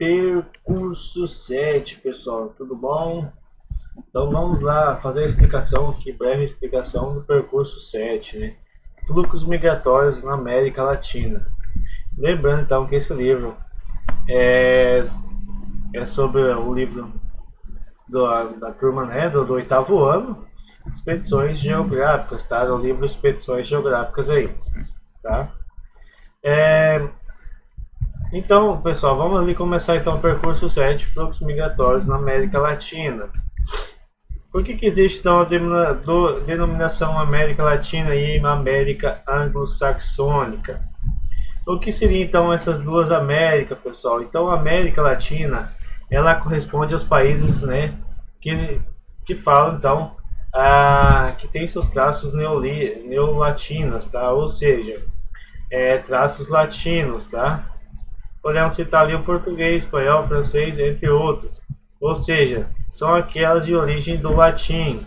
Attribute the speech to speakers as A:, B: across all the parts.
A: Percurso 7, pessoal, tudo bom? Então vamos lá fazer a explicação aqui, breve explicação do percurso 7, né? Fluxos migratórios na América Latina. Lembrando então que esse livro é, é sobre o livro da turma, né, do oitavo ano, Expedições Geográficas, tá? O livro Expedições Geográficas aí, tá? É, Então, pessoal, vamos ali começar então o percurso 7, fluxos migratórios na América Latina. Por que existe então a denominação América Latina e América Anglo-Saxônica? O que seria então essas duas Américas, pessoal? Então, a América Latina, ela corresponde aos países, né, que falam então, que tem seus traços neolatinos, tá? Ou seja, traços latinos, tá? Podemos citar ali o português, espanhol, francês, entre outros. Ou seja, são aquelas de origem do latim.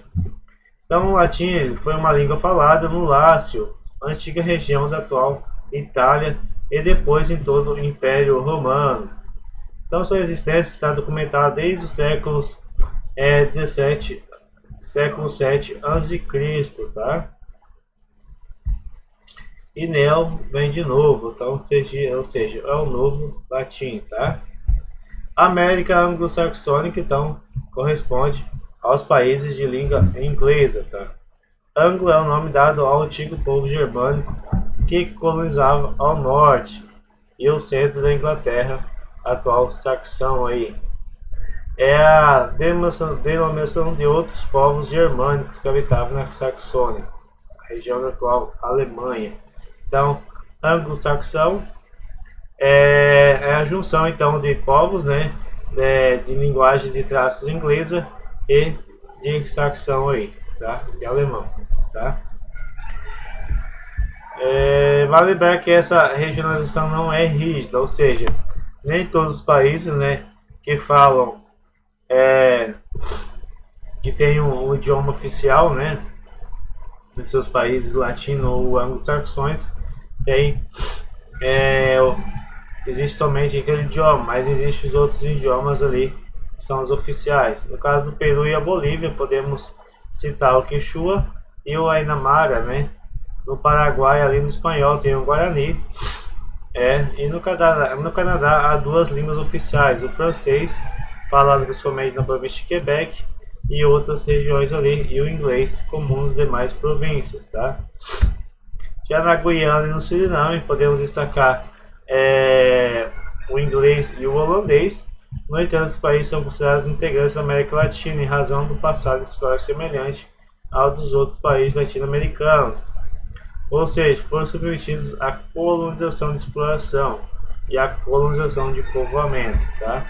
A: Então, o latim foi uma língua falada no Lácio, antiga região da atual Itália, e depois em todo o Império Romano. Então, sua existência está documentada desde os séculos 17, século 7 a.C., tá? E neo vem de novo, então, ou seja, é o novo latim, tá? América anglo-saxônica, então, corresponde aos países de língua inglesa, tá? Anglo é o nome dado ao antigo povo germânico que colonizava ao norte e o centro da Inglaterra, atual Saxão aí. É a denominação de outros povos germânicos que habitavam na Saxônia, a região da atual Alemanha. Então, anglo-saxão é a junção então de povos, né, de linguagens de traços inglesa e de saxão aí, tá? De alemão, tá? Vale lembrar que essa regionalização não é rígida, ou seja, nem todos os países, né, que falam que tem um idioma oficial, né, nos seus países latino ou anglo-saxões, tem existe somente aquele idioma, mas existem os outros idiomas ali que são os oficiais. No caso do Peru e a Bolívia, podemos citar o Quechua e o Aymara, né? No Paraguai, ali no espanhol, tem o Guarani. E no Canadá há duas línguas oficiais, o francês, falado principalmente na província de Quebec, e outras regiões ali, e o inglês, comum nas demais províncias, tá? Já na Guiana e no Suriname, podemos destacar o inglês e o holandês. No entanto, os países são considerados integrantes da América Latina em razão do passado histórico semelhante ao dos outros países latino-americanos. Ou seja, foram submetidos à colonização de exploração e à colonização de povoamento, tá?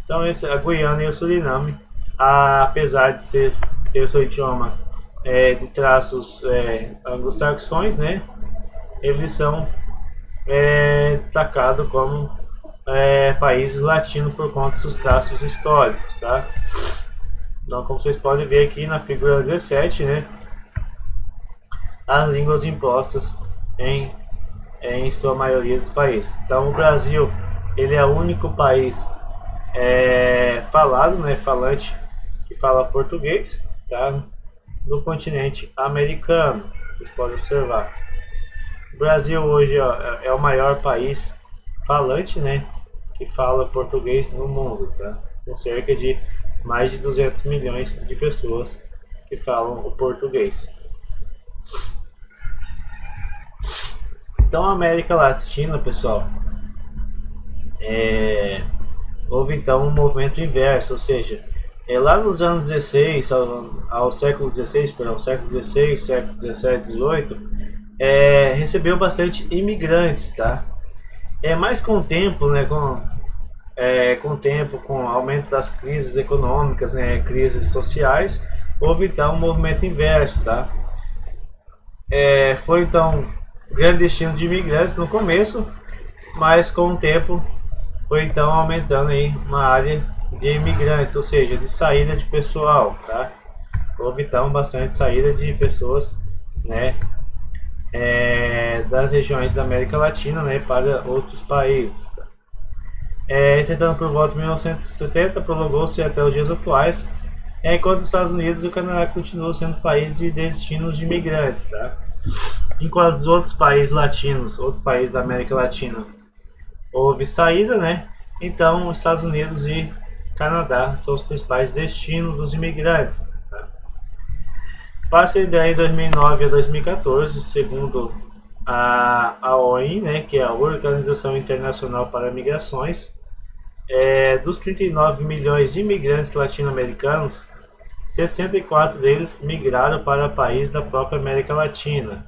A: Então, a Guiana e o Suriname, apesar de ter o seu idioma de traços anglo-saxões, né? Eles são destacados como países latinos por conta dos seus traços históricos, tá? Então, como vocês podem ver aqui na figura 17, né? As línguas impostas em sua maioria dos países. Então, o Brasil, ele é o único país falado, né? Falante que fala português, tá? Do continente americano, vocês podem observar. O Brasil hoje é o maior país falante, né, que fala português no mundo, tá? Com cerca de mais de 200 milhões de pessoas que falam o português. Então, a América Latina, pessoal, houve então um movimento inverso, ou seja, lá nos anos 16 ao século 16, perdão, século 16, século 17, 18, recebeu bastante imigrantes, tá? Mas com o tempo, né, com o aumento das crises econômicas, né, crises sociais, houve então um movimento inverso, tá? Foi então um grande destino de imigrantes no começo, mas com o tempo foi então aumentando aí uma área de imigrantes, ou seja, de saída de pessoal, tá? Houve então bastante saída de pessoas, né, das regiões da América Latina, né, para outros países. Tá? Tentando por volta de 1970, prolongou-se até os dias atuais, enquanto os Estados Unidos e o Canadá continuam sendo países de destinos de imigrantes, tá? Enquanto os outros países latinos, outros países da América Latina, houve saída, né? Então, os Estados Unidos e Canadá são os principais destinos dos imigrantes. Tá? Passa a ideia em 2009 a 2014, segundo a OIM, né, que é a Organização Internacional para Migrações, dos 39 milhões de imigrantes latino-americanos, 64 deles migraram para países da própria América Latina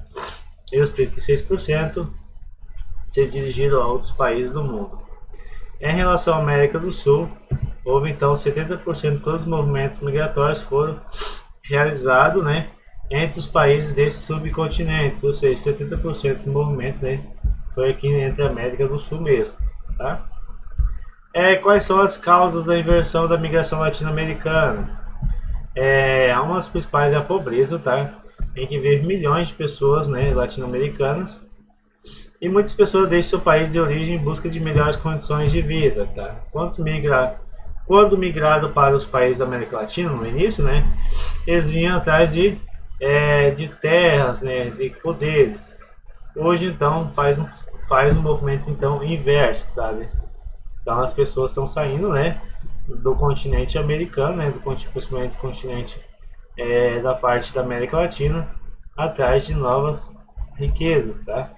A: e os 36% se dirigiram a outros países do mundo. Em relação à América do Sul, houve então 70% de todos os movimentos migratórios foram realizados, né, entre os países desse subcontinente, ou seja, 70% do movimento, né, foi aqui entre a América do Sul mesmo. Tá? Quais são as causas da inversão da migração latino-americana? Uma das principais é a pobreza, tá? Em que vive milhões de pessoas, né, latino-americanas, e muitas pessoas deixam seu país de origem em busca de melhores condições de vida, tá? Quando migraram para os países da América Latina no início, né, eles vinham atrás de terras, né, de poderes. Hoje então faz um movimento então inverso, sabe? Então as pessoas estão saindo, né, do continente americano, né, principalmente do continente da parte da América Latina, atrás de novas riquezas, tá?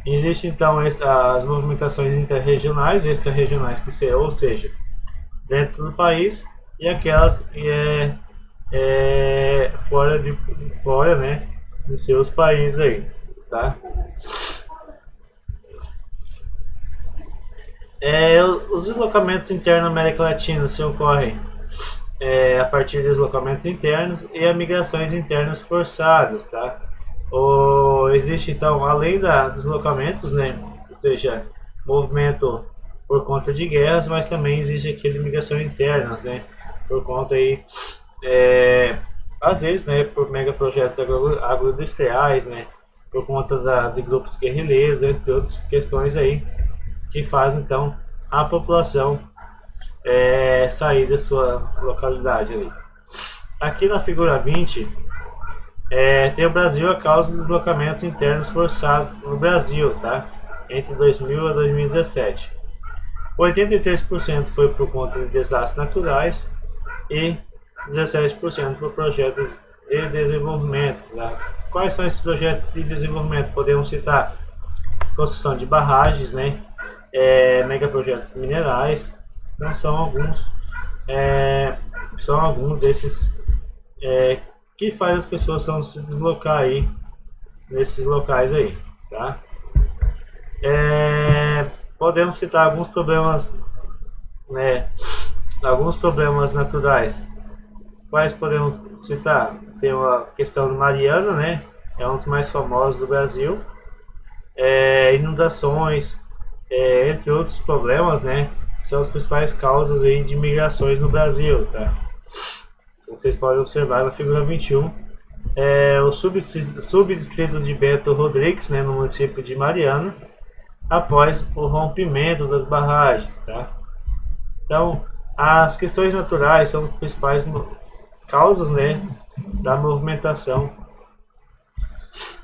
A: Existem então as movimentações interregionais, extra-regionais, ou seja, dentro do país, e aquelas que fora, né, de seus países aí, tá? Os deslocamentos internos na América Latina se ocorrem a partir de deslocamentos internos e a migrações internas forçadas, tá? Existe então, além dos deslocamentos, né, ou seja, movimento por conta de guerras, mas também existe aquele migração internas, né, por conta aí, às vezes, né, por megaprojetos agroindustriais, né, por conta de grupos guerrilheiros, entre outras questões aí, que fazem então a população sair da sua localidade ali. Aqui na figura 20 tem o Brasil a causa dos deslocamentos internos forçados no Brasil, tá? Entre 2000 a 2017. 83% foi por conta de desastres naturais e 17% por projetos de desenvolvimento. Tá? Quais são esses projetos de desenvolvimento? Podemos citar construção de barragens, né? Megaprojetos minerais. Então são alguns desses que faz as pessoas se deslocar aí nesses locais aí, tá? Podemos citar alguns problemas, né? Alguns problemas naturais. Quais podemos citar? Tem a questão do Mariana, né? É um dos mais famosos do Brasil. Inundações, entre outros problemas, né? São as principais causas aí de migrações no Brasil, tá? Vocês podem observar na figura 21, o subdistrito de Bento Rodrigues, né, no município de Mariana, após o rompimento das barragens, tá? Então, as questões naturais são as principais causas, né, da movimentação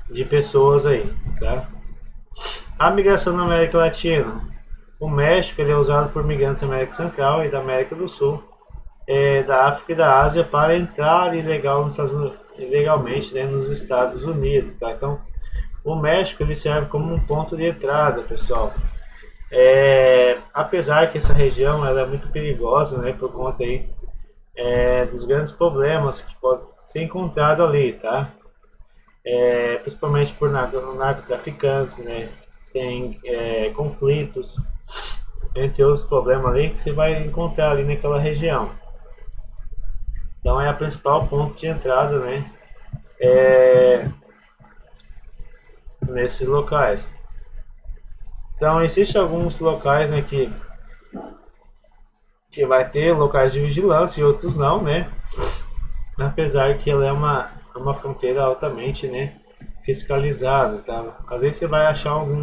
A: de pessoas aí, tá? A migração na América Latina. O México ele é usado por migrantes da América Central e da América do Sul, da África e da Ásia para entrar ilegalmente, né, nos Estados Unidos, tá? Então, o México ele serve como um ponto de entrada, pessoal. Apesar que essa região ela é muito perigosa, né, por conta aí, dos grandes problemas que podem ser encontrados ali, tá? Principalmente por narcotraficantes, né? Tem conflitos, entre outros problemas ali que você vai encontrar ali naquela região. Então é a principal ponto de entrada, né? Nesses locais. Então existem alguns locais, né, que vai ter locais de vigilância e outros não, né? Apesar que ela é uma fronteira altamente, né, fiscalizada, tá? Às vezes você vai achar algum